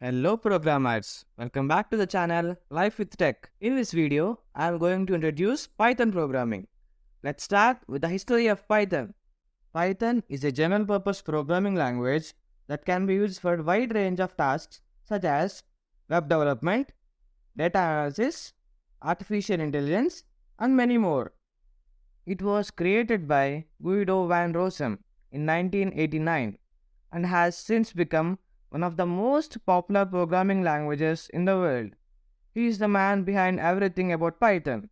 Hello programmers, welcome back to the channel Life with Tech. In this video, I am going to introduce Python programming. Let's start with the history of Python. Python is a general purpose programming language that can be used for a wide range of tasks such as web development, data analysis, artificial intelligence, and many more. It was created by Guido van Rossum in 1989 and has since become one of the most popular programming languages in the world. He is the man behind everything about Python.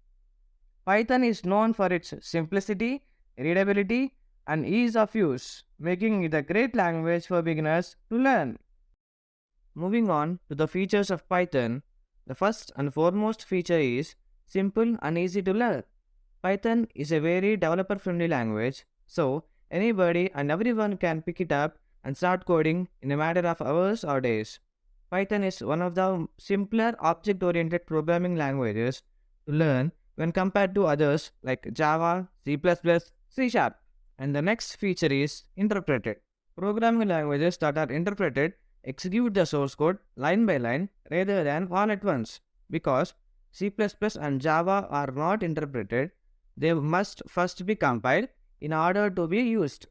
Python is known for its simplicity, readability, and ease of use, making it a great language for beginners to learn. Moving on to the features of Python, the first and foremost feature is simple and easy to learn. Python is a very developer friendly language, so anybody and everyone can pick it up and start coding in a matter of hours or days. Python is one of the simpler object oriented programming languages to learn when compared to others like Java, C, C Sharp. And the next feature is interpreted. Programming languages that are interpreted execute the source code line by line rather than all at once. Because C and Java are not interpreted, they must first be compiled in order to be used.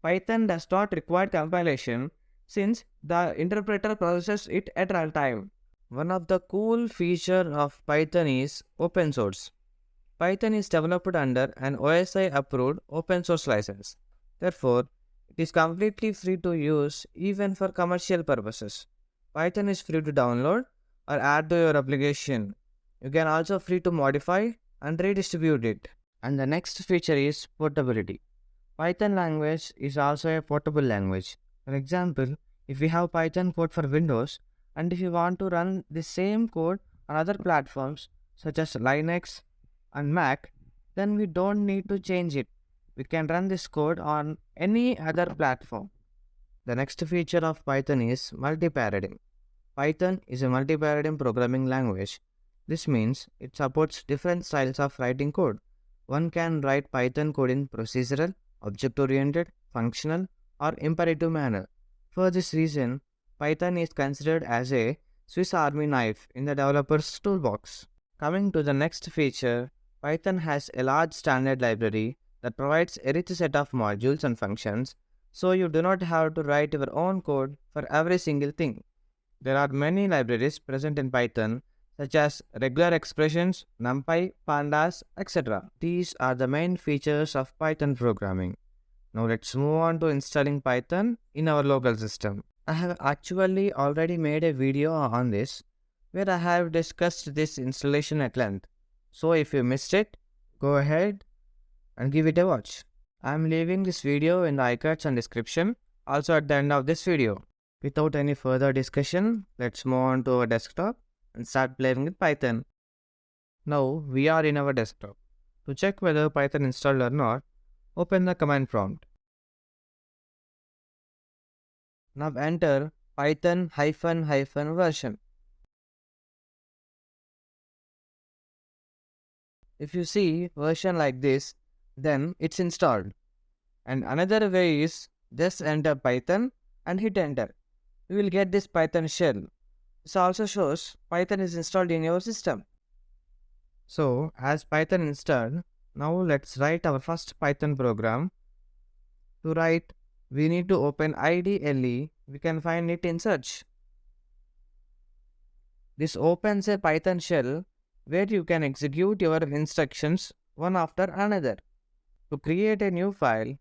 Python does not require compilation since the interpreter processes it at runtime. One of the cool features of Python is open source. Python is developed under an OSI approved open source license. Therefore, it is completely free to use even for commercial purposes. Python is free to download or add to your application. You can also free to modify and redistribute it. And the next feature is portability. Python language is also a portable language. For example, if we have Python code for Windows and if you want to run the same code on other platforms such as Linux and Mac, then we don't need to change it. We can run this code on any other platform. The next feature of Python is multi-paradigm. Python is a multi-paradigm programming language. This means it supports different styles of writing code. One can write Python code in procedural, object-oriented, functional, or imperative manner. For this reason, Python is considered as a Swiss Army knife in the developer's toolbox. Coming to the next feature, Python has a large standard library that provides a rich set of modules and functions, so you do not have to write your own code for every single thing. There are many libraries present in Python such as regular expressions, NumPy, pandas, etc. These are the main features of Python programming. Now let's move on to installing Python in our local system. I have actually already made a video on this where I have discussed this installation at length. So if you missed it, go ahead and give it a watch. I am leaving this video in the iCards and description, also at the end of this video. Without any further discussion, let's move on to our desktop and start playing with Python. Now we are in our desktop. To check whether Python installed or not, open the command prompt. Now enter python ---- version. If you see version like this, then it's installed. And another way is just enter Python and hit enter. You will get this Python shell. This also shows Python is installed in your system. So as Python installed, now let's write our first Python program. To write, we need to open IDLE. We can find it in search. This opens a Python shell where you can execute your instructions one after another. To create a new file,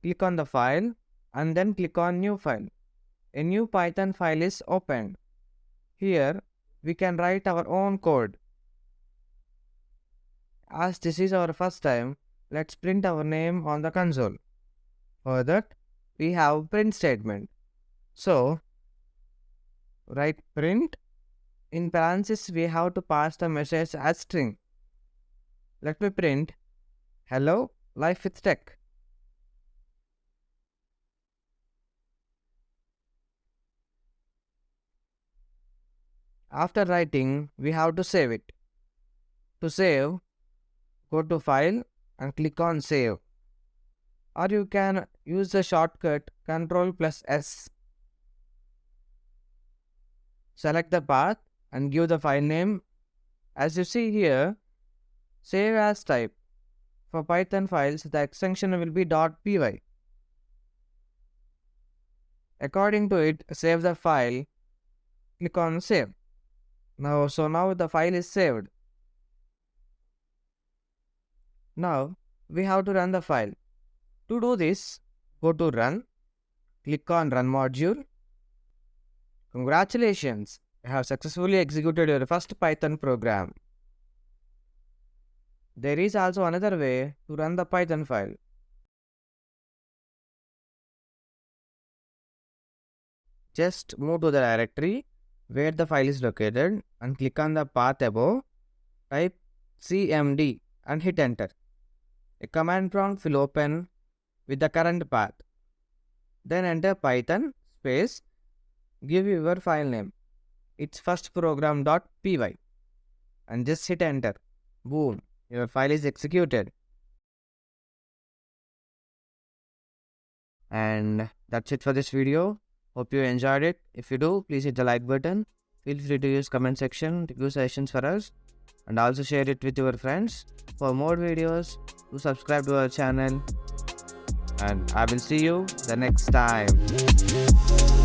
click on the file and then click on new file. A new Python file is opened. Here, we can write our own code. As this is our first time, let's print our name on the console. For that, we have print statement. So, write print. In parentheses, we have to pass the message as string. Let me print hello life with tech. After writing, we have to save it. To save, go to file and click on save. Or you can use the shortcut Ctrl+S. Select the path and give the file name. As you see here, save as type. For Python files, the extension will be .py. According to it, save the file. Click on save. Now the file is saved. Now we have to run the file. To do this, go to run. Click on run module. Congratulations! You have successfully executed your first Python program. There is also another way to run the Python file. Just move to the directory where the file is located and click on the path above. Type cmd and hit enter. A command prompt will open with the current path. Then enter python space, give your file name. It's firstprogram.py and just hit enter. Boom, your file is executed. And that's it for this video. Hope you enjoyed it. If you do, please hit the like button. Feel free to use comment section to give suggestions for us. And also share it with your friends. For more videos, do subscribe to our channel. And I will see you the next time.